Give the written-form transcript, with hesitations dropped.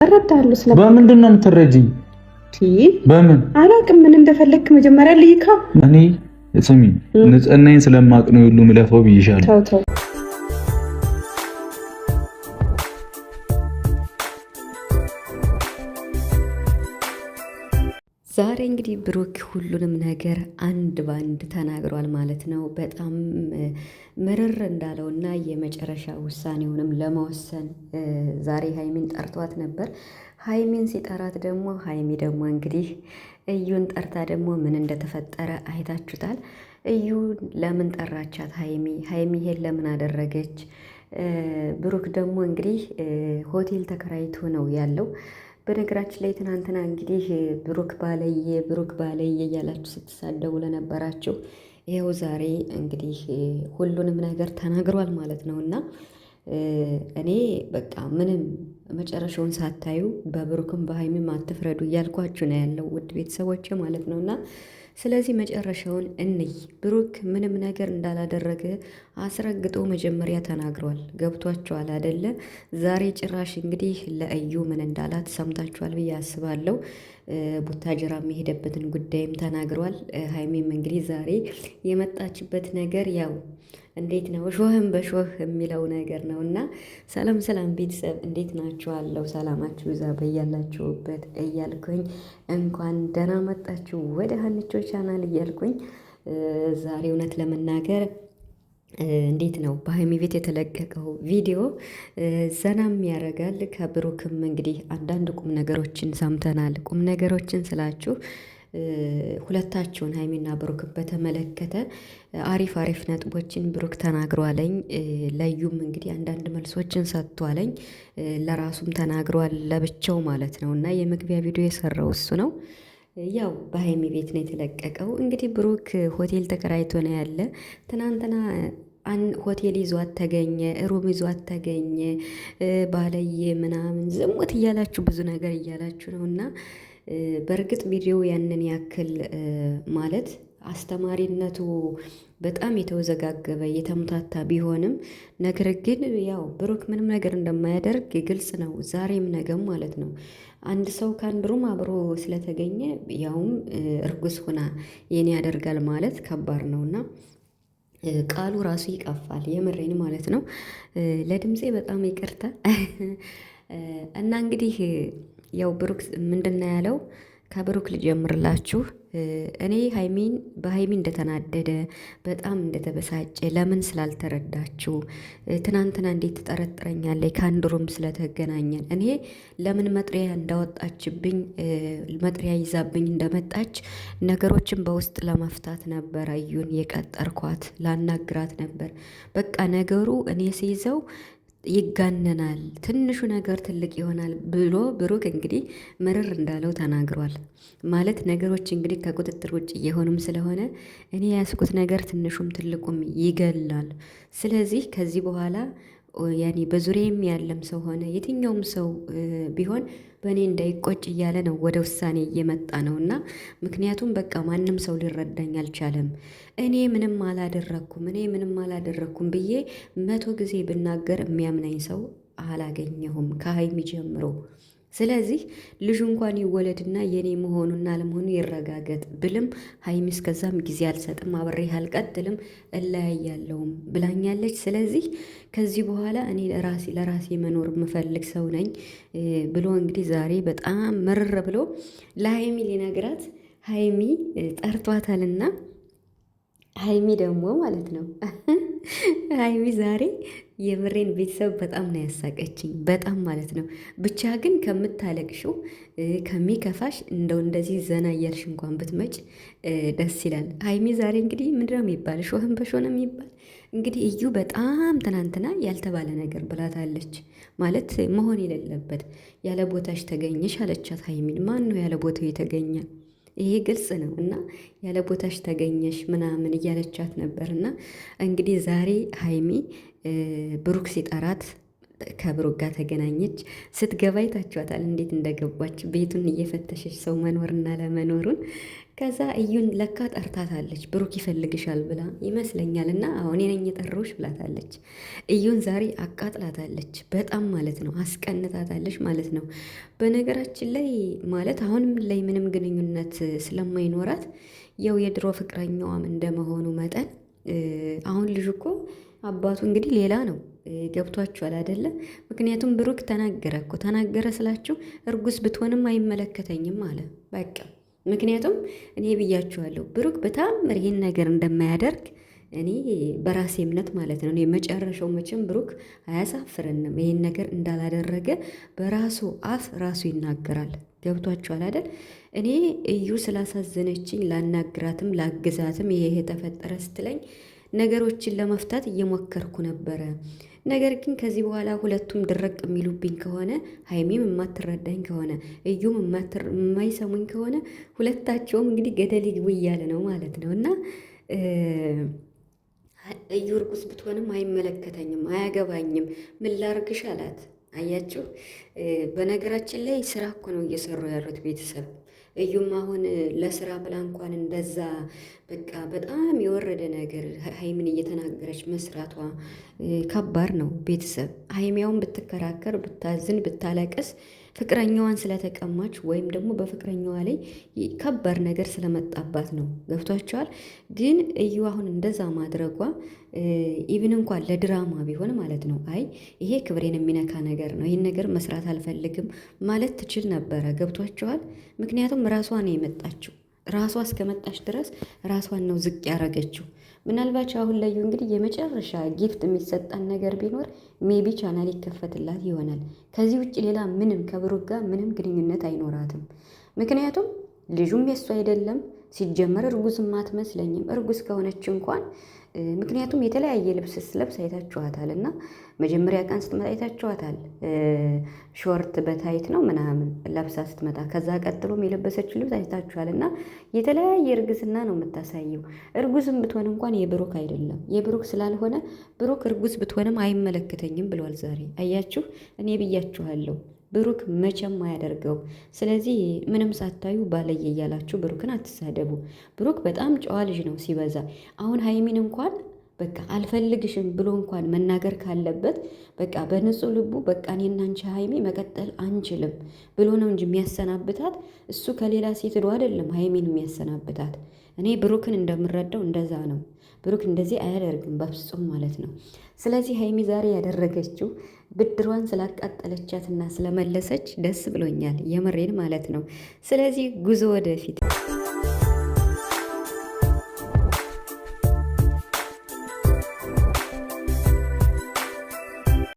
እረዳለሁ። በምንድን ነው የምትረጂኝ? በምን አላውቅም። ምን እንደፈለክ መጀመሪያ ልይካ። እኔ ስሚ፣ ንጽህናዬን ስለማቅ ነው ሁሉ ምለፈው ብዬሻለሁ። ተው ተው። ዛሬ እንግዲህ ብሩክ ሁሉንም ነገር አንድ ባንድ ተናግሯል ማለት ነው። በጣም ምርር እንዳለውና የመጨረሻ ውሳኔውንም ለመወሰን ዛሬ ሀይሚን ጠርቷት ነበር። ሀይሚን ሲጠራት ደግሞ ሀይሚ ደግሞ እንግዲህ እዩን ጠርታ ደግሞ ምን እንደተፈጠረ አይታችሁታል። እዩ ለምን ጠራቻት? ሀይሚ ይሄን ለምን አደረገች? ብሩክ ደግሞ እንግዲህ ሆቴል ተከራይቶ ነው ያለው። በነገራችን ላይ ትናንትና እንግዲህ ብሩክ ባለየ እያላችሁ ስትሳደቡ ለነበራችሁ ይኸው ዛሬ እንግዲህ ሁሉንም ነገር ተናግሯል ማለት ነው። እና እኔ በቃ ምንም መጨረሻውን ሳታዩ በብሩክም በሀይሚም አትፍረዱ እያልኳችሁ ነው ያለው ውድ ቤተሰቦች ማለት ነው። እና ስለዚህ መጨረሻውን እንይ። ብሩክ ምንም ነገር እንዳላደረገ አስረግጦ መጀመሪያ ተናግሯል። ገብቷችኋል አደለ? ዛሬ ጭራሽ እንግዲህ ለእዩ ምን እንዳላት ሰምታችኋል ብዬ አስባለሁ። ቡታጅራ የሚሄደበትን ጉዳይም ተናግሯል። ሀይሚም እንግዲህ ዛሬ የመጣችበት ነገር ያው እንዴት ነው ሾህም በሾህ የሚለው ነገር ነው። እና ሰላም ሰላም ቤተሰብ እንዴት ናችኋለሁ? ሰላማችሁ ይዛ በያላችሁበት እያልኩኝ እንኳን ደህና መጣችሁ ወደ ሀኒቾ ቻናል እያልኩኝ ዛሬ እውነት ለመናገር እንዴት ነው በሀይሚ ቤት የተለቀቀው ቪዲዮ ዘናም ያደርጋል። ከብሩክም እንግዲህ አንዳንድ ቁም ነገሮችን ሰምተናል። ቁም ነገሮችን ስላችሁ ሁለታችሁን ሀይሚና ብሩክ በተመለከተ አሪፍ ነጥቦችን ብሩክ ተናግሯለኝ። ለዩም እንግዲህ አንዳንድ መልሶችን ሰጥቷለኝ። ለራሱም ተናግሯል ለብቻው ማለት ነው። እና የመግቢያ ቪዲዮ የሰራው እሱ ነው። ያው በሀይሚ ቤት ነው የተለቀቀው። እንግዲህ ብሩክ ሆቴል ተከራይቶ ነው ያለ። ትናንትና ሆቴል ይዟት ተገኘ፣ ሩም ይዟት ተገኘ፣ ባለየ ምናምን ዝሙት እያላችሁ ብዙ ነገር እያላችሁ ነው። እና በእርግጥ ቪዲዮ ያንን ያክል ማለት አስተማሪነቱ በጣም የተወዘጋገበ የተምታታ ቢሆንም ነገር ግን ያው ብሩክ ምንም ነገር እንደማያደርግ ግልጽ ነው። ዛሬም ነገም ማለት ነው። አንድ ሰው ከአንድ ሩም አብሮ ስለተገኘ ያውም እርጉዝ ሆና የኔ ያደርጋል ማለት ከባድ ነውና ቃሉ ራሱ ይቀፋል። የምሬን ማለት ነው። ለድምፄ በጣም ይቅርታ እና እንግዲህ ያው ብሩክ ምንድነው ያለው? ከብሩክ ልጀምርላችሁ። እኔ በሀይሚ እንደተናደደ በጣም እንደተበሳጨ ለምን ስላልተረዳችሁ ትናንትና እንዴት ትጠረጥረኛለች? ከአንድ ሩም ስለተገናኘን እኔ ለምን መጥሪያ እንዳወጣችብኝ መጥሪያ ይዛብኝ እንደመጣች ነገሮችን በውስጥ ለመፍታት ነበር እዩን የቀጠርኳት፣ ላናግራት ነበር። በቃ ነገሩ እኔ ሲይዘው ይጋነናል፣ ትንሹ ነገር ትልቅ ይሆናል ብሎ ብሩክ እንግዲህ ምርር እንዳለው ተናግሯል። ማለት ነገሮች እንግዲህ ከቁጥጥር ውጭ እየሆኑም ስለሆነ እኔ ያስኩት ነገር ትንሹም ትልቁም ይገላል። ስለዚህ ከዚህ በኋላ ያኔ በዙሪያም ያለም ሰው ሆነ የትኛውም ሰው ቢሆን በእኔ እንዳይቆጭ እያለ ነው ወደ ውሳኔ እየመጣ ነው። እና ምክንያቱም በቃ ማንም ሰው ሊረዳኝ አልቻለም። እኔ ምንም አላደረኩም ብዬ 100 ጊዜ ብናገር የሚያምናኝ ሰው አላገኘሁም ከሀይሚ ጀምሮ። ስለዚህ ልጁ እንኳን ይወለድና የኔ መሆኑና አለመሆኑ ይረጋገጥ ብልም ሀይሚ እስከዛም ጊዜ አልሰጥም፣ አብሬህ አልቀጥልም፣ እለያያለሁም ብላኛለች። ስለዚህ ከዚህ በኋላ እኔ ለራሴ መኖር የምፈልግ ሰው ነኝ ብሎ እንግዲህ ዛሬ በጣም ምርር ብሎ ለሀይሚ ሊነግራት ሀይሚ ጠርቷታልና ሀይሚ ደግሞ ማለት ነው ሀይሚ ዛሬ የምሬን ቤተሰብ በጣም ነው ያሳቀችኝ፣ በጣም ማለት ነው። ብቻ ግን ከምታለቅሽው ከሚከፋሽ እንደዚህ ዘና እያልሽ እንኳን ብትመጭ ደስ ይላል። ሀይሚ ዛሬ እንግዲህ ምንድነው የሚባል ሾህን በሾህ ነው የሚባል እንግዲህ እዩ በጣም ትናንትና ያልተባለ ነገር ብላታለች። ማለት መሆን የሌለበት ያለ ቦታሽ ተገኘሽ አለቻት ሀይሚን። ማን ነው ያለ ቦታው የተገኘ? ይሄ ግልጽ ነው። እና ያለ ቦታሽ ተገኘሽ ምናምን እያለቻት ነበር። እና እንግዲህ ዛሬ ሀይሚ ብሩክ ሲጠራት ከብሩክ ጋር ተገናኘች። ስትገባ አይታችኋታል እንዴት እንደገባች ቤቱን እየፈተሸች ሰው መኖርና ለመኖሩን። ከዛ እዩን ለካ ጠርታታለች ብሩክ ይፈልግሻል ብላ ይመስለኛል። እና አሁን ነኝ የጠራሁሽ ብላታለች። እዩን ዛሬ አቃጥላታለች በጣም ማለት ነው፣ አስቀንታታለች ማለት ነው። በነገራችን ላይ ማለት አሁንም ላይ ምንም ግንኙነት ስለማይኖራት ያው የድሮ ፍቅረኛዋም እንደመሆኑ መጠን አሁን ልጁ እኮ አባቱ እንግዲህ ሌላ ነው። ገብቷችኋል አይደለም? ምክንያቱም ብሩክ ተናገረ ስላችሁ እርጉዝ ብትሆንም አይመለከተኝም አለ በቃ። ምክንያቱም እኔ ብያችኋለሁ ብሩክ በታምር ይህን ነገር እንደማያደርግ እኔ በራሴ እምነት ማለት ነው። እኔ መጨረሻው መቼም ብሩክ አያሳፍረንም። ይህን ነገር እንዳላደረገ በራሱ አፍ ራሱ ይናገራል። ገብቷችኋል አይደል? እኔ እዩ ስላሳዘነችኝ ላናግራትም ላግዛትም ይሄ የተፈጠረ ስትለኝ ነገሮችን ለመፍታት እየሞከርኩ ነበረ። ነገር ግን ከዚህ በኋላ ሁለቱም ድረቅ የሚሉብኝ ከሆነ ሀይሚም የማትረዳኝ ከሆነ እዩም የማይሰሙኝ ከሆነ ሁለታቸውም እንግዲህ ገደል ይግቡ እያለ ነው ማለት ነው። እና እዩ እርጉዝ ብትሆንም አይመለከተኝም፣ አያገባኝም፣ ምን ላርግሽ አላት። አያችሁ፣ በነገራችን ላይ ስራ እኮ ነው እየሰሩ ያሉት ቤተሰብ። እዩም አሁን ለስራ ብላ እንኳን እንደዛ በቃ በጣም የወረደ ነገር ሀይሚን እየተናገረች መስራቷ ከባድ ነው ቤተሰብ። ሀይሚያውን ብትከራከር ብታዝን ብታለቅስ ፍቅረኛዋን ስለተቀማች ወይም ደግሞ በፍቅረኛዋ ላይ ከባድ ነገር ስለመጣባት ነው። ገብቷቸዋል። ግን እዩ አሁን እንደዛ ማድረጓ ኢቭን እንኳን ለድራማ ቢሆን ማለት ነው፣ አይ ይሄ ክብሬን የሚነካ ነገር ነው፣ ይህን ነገር መስራት አልፈልግም ማለት ትችል ነበረ። ገብቷቸዋል። ምክንያቱም ራሷ ነው የመጣችው። ራሷ እስከመጣች ድረስ ራሷን ነው ዝቅ ያደረገችው። ምናልባት አሁን ላይ እንግዲህ የመጨረሻ ጊፍት የሚሰጣን ነገር ቢኖር ሜቢ ቻናል ይከፈትላት ይሆናል። ከዚህ ውጭ ሌላ ምንም ከብሩክ ጋር ምንም ግንኙነት አይኖራትም። ምክንያቱም ልጁም የሱ አይደለም። ሲጀመር እርጉዝም አትመስለኝም። እርጉዝ ከሆነች እንኳን ምክንያቱም የተለያየ ልብስ ስለብስ አይታችኋታል። እና መጀመሪያ ቀን ስትመጣ አይታችኋታል። ሾርት በታይት ነው ምናምን ለብሳ ስትመጣ፣ ከዛ ቀጥሎም የለበሰችው ልብስ አይታችኋል። እና የተለያየ እርግዝና ነው የምታሳየው። እርጉዝም ብትሆን እንኳን የብሩክ አይደለም። የብሩክ ስላልሆነ ብሩክ እርጉዝ ብትሆንም አይመለከተኝም ብሏል ዛሬ። አያችሁ፣ እኔ ብያችኋለሁ ብሩክ መቼም አያደርገው። ስለዚህ ምንም ሳታዩ ባለየ እያላችሁ ብሩክን አትሳደቡ። ብሩክ በጣም ጨዋ ልጅ ነው ሲበዛ። አሁን ሀይሚን እንኳን በቃ አልፈልግሽም ብሎ እንኳን መናገር ካለበት በቃ በንጹህ ልቡ በቃ እኔና አንቺ ሀይሚ መቀጠል አንችልም ብሎ ነው እንጂ የሚያሰናብታት እሱ ከሌላ ሴት ሄዶ አይደለም ሀይሚን የሚያሰናብታት። እኔ ብሩክን እንደምረዳው እንደዛ ነው። ብሩክ እንደዚህ አያደርግም በፍጹም ማለት ነው። ስለዚህ ሀይሚ ዛሬ ያደረገችው ብድሯን ስላቃጠለቻትና ስለመለሰች ደስ ብሎኛል፣ የምሬን ማለት ነው። ስለዚህ ጉዞ ወደፊት